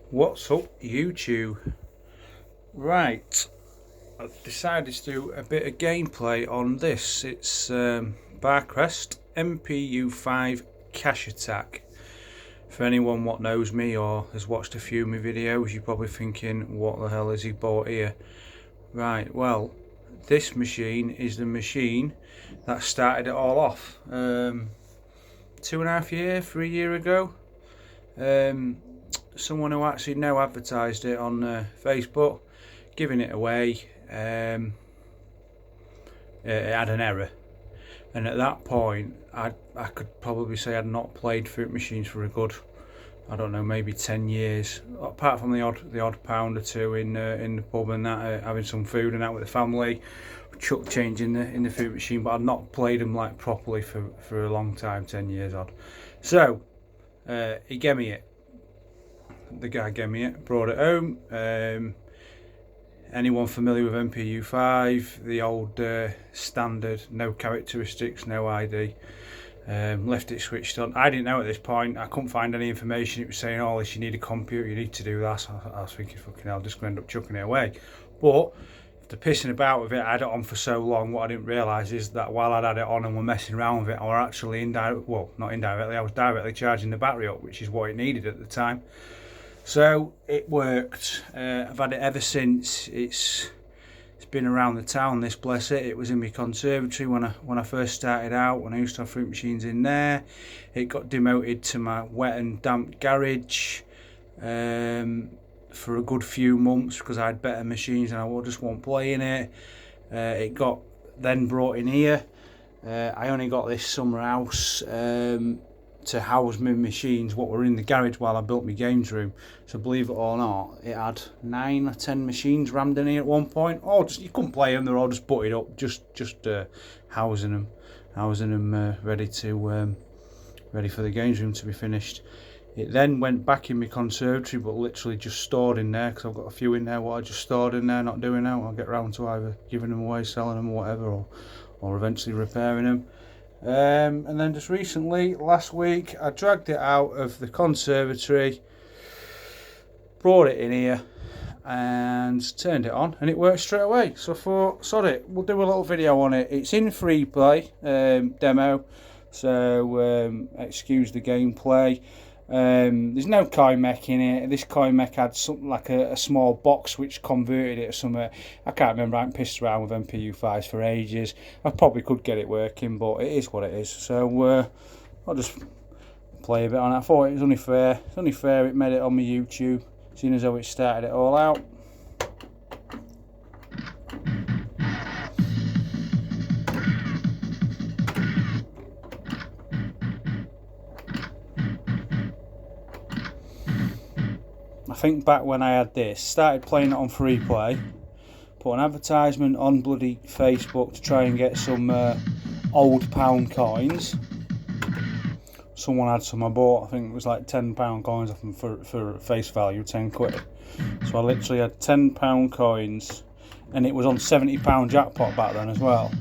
What's up, YouTube? Right, I've decided to do a bit of gameplay on this. It's Barcrest MPU5 Cash Attack. For anyone what knows me or has watched a few of my videos, you're probably thinking, what the hell has he bought here? Right, well, this machine is the machine that started it all off 2.5 years, 3 years ago. Someone who actually now advertised it on Facebook, giving it away. It had an error, and at that point, I could probably say I'd not played fruit machines for a good, I don't know, maybe 10 years. Apart from the odd pound or two in the pub and that, having some food and that with the family, chuck change in the fruit machine. But I'd not played them like properly for a long time, 10 years odd. So he gave me it. The guy gave me it, brought it home. Anyone familiar with MPU5, the old standard, no characteristics, no ID, left it switched on. I didn't know at this point, I couldn't find any information. It was saying, oh, if you need a computer, you need to do that. So I was thinking, fucking hell, I'm just going to end up chucking it away. But after pissing about with it, I had it on for so long, what I didn't realise is that while I'd had it on and were messing around with it, I was actually not indirectly, I was directly charging the battery up, which is what it needed at the time. So it worked. I've had it ever since. It's been around the town, this, bless it. It was in my conservatory when I first started out, when I used to have fruit machines in there. It got demoted to my wet and damp garage for a good few months because I had better machines and I just wasn't playing it. It got then brought in here. I only got this summer house to house my machines what were in the garage while I built my games room. So believe it or not, it had 9 or 10 machines rammed in here at one point. Oh, just, you couldn't play them; they're all just butted up, just housing them ready for the games room to be finished. It then went back in my conservatory, but literally just stored in there because I've got a few in there what I just stored in there, not doing now. I'll get round to either giving them away, selling them, or whatever, or eventually repairing them. And then just recently, last week, I dragged it out of the conservatory, brought it in here and turned it on, and it worked straight away. So I thought, sod it, we'll do a little video on it. It's in free play demo, so excuse the gameplay. There's no coin mech in it. This coin mech had something like a small box which converted it to something. I can't remember. I haven't pissed around with MPU5s for ages. I probably could get it working, but it is what it is. So I'll just play a bit on it. I thought it was only fair. It's only fair it made it on my YouTube, seeing as how it started it all out. I think back when I had this, started playing it on free play, put an advertisement on bloody Facebook to try and get some old pound coins. Someone had some I bought, I think it was like £10 coins off them for face value, 10 quid. So I literally had £10 coins, and it was on £70 jackpot back then as well.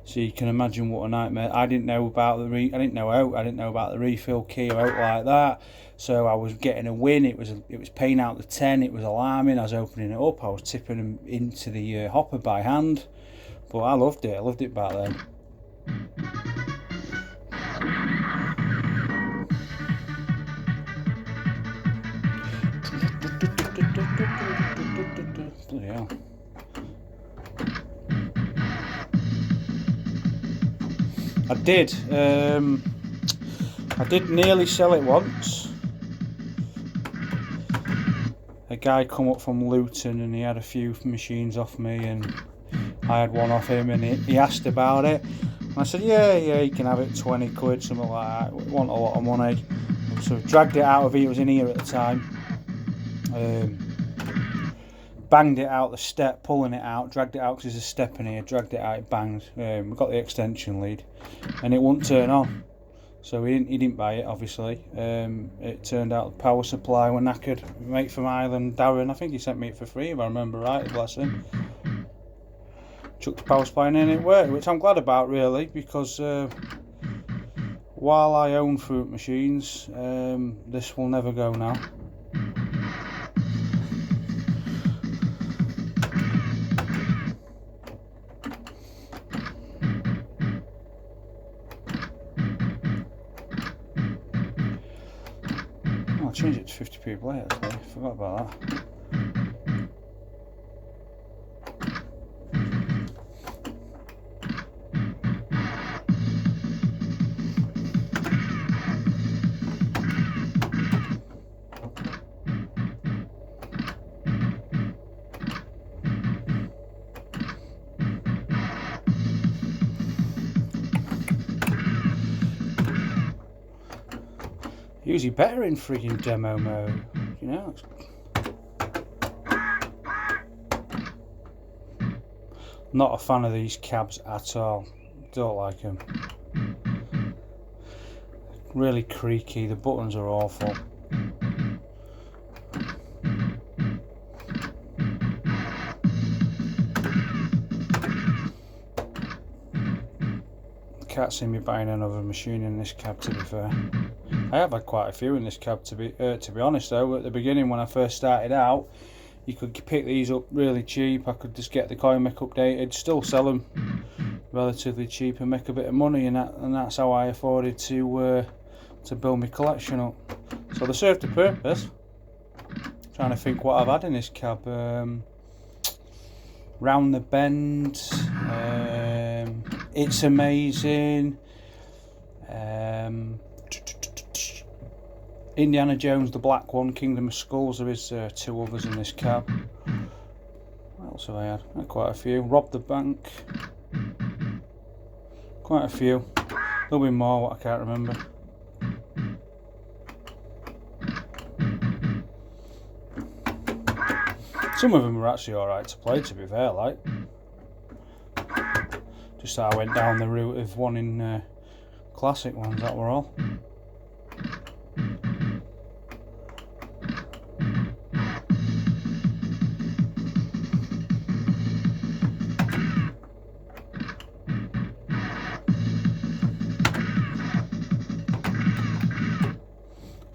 So you can imagine what a nightmare. I didn't know about the refill key or out like that. So I was getting a win. It was paying out the 10. It was alarming. I was opening it up. I was tipping them into the hopper by hand. But I loved it. I loved it back then. Bloody hell. I did nearly sell it once. A guy come up from Luton and he had a few machines off me, and I had one off him, and he asked about it. And I said, yeah, you can have it, 20 quid, something like that. It wasn't a lot of money. So dragged it out of here, it was in here at the time. Banged it out the step, pulling it out, dragged it out because there's a step in here, dragged it out, it banged. We got the extension lead and it wouldn't turn on. So he didn't buy it, obviously. It turned out the power supply were knackered. Mate from Ireland, Darren, I think he sent me it for free if I remember right, bless him. Chucked the power supply in and it worked, which I'm glad about really, because while I own fruit machines, this will never go now. I'll change it to 50p play actually, forgot about that. Usually better in freaking demo mode, you know. Not a fan of these cabs at all. Don't like them. Really creaky. The buttons are awful. Can't see me buying another machine in this cab, to be fair. I have had quite a few in this cab, to be honest though. At the beginning when I first started out, you could pick these up really cheap. I could just get the coin mech updated, still sell them relatively cheap and make a bit of money, and that's how I afforded to build my collection up. So they served a purpose. Trying to think what I've had in this cab. Round the Bend, It's Amazing, Indiana Jones, the black one, Kingdom of Skulls. There is 2 others in this cab. What else have I had? Quite a few. Rob the Bank. Quite a few. There'll be more, what I can't remember. Some of them were actually alright to play, to be fair, like. Just that I went down the route of wanting classic ones, that were all.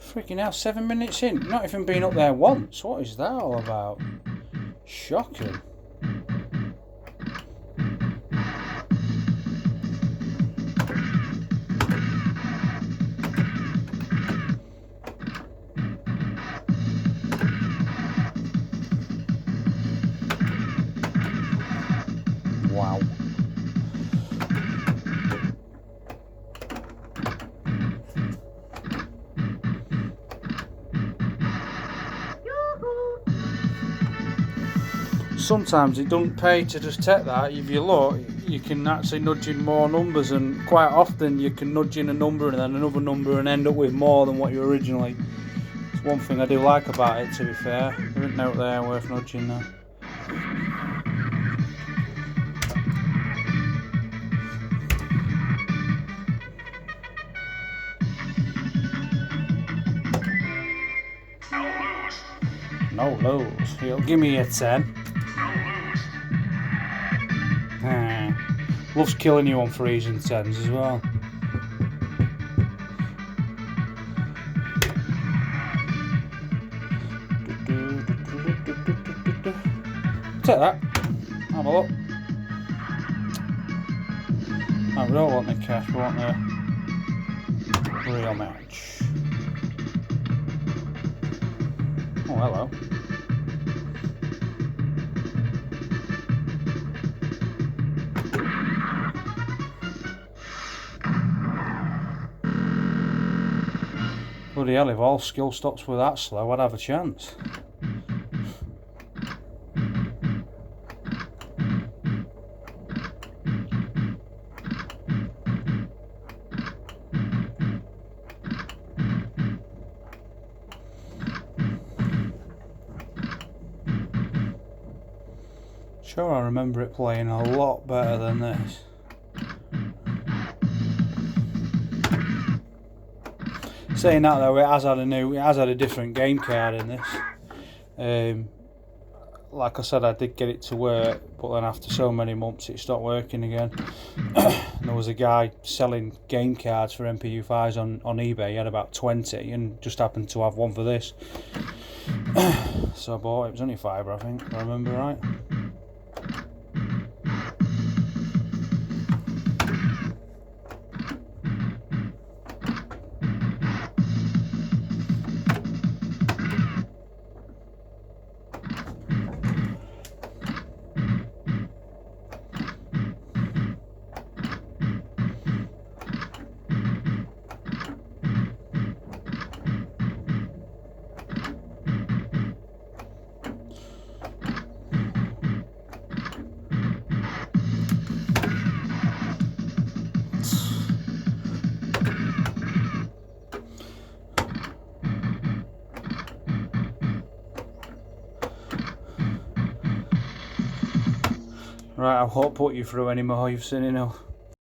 Freaking hell, 7 minutes in, not even been up there once. What is that all about? Shocking. Wow. Sometimes it doesn't pay to just take that. If you look, you can actually nudge in more numbers, and quite often you can nudge in a number and then another number and end up with more than what you originally. It's one thing I do like about it, to be fair. There isn't out there worth nudging there. No lose. He'll give me a 10. Loves killing you on 3s and 10s as well. Take that. Have a look. I don't want the cash, we want the real match. Oh, hello. Bloody hell, if all skill stops were that slow, I'd have a chance. Sure, I remember it playing a lot better than this. Saying that though, it has had a different game card in this. Like I said, I did get it to work, but then after so many months it stopped working again. and there was a guy selling game cards for MPU5s on eBay. He had about 20 and just happened to have one for this. So I bought it. It was only £5, I think, if I remember right. Right, I won't put you through any more, you've seen enough.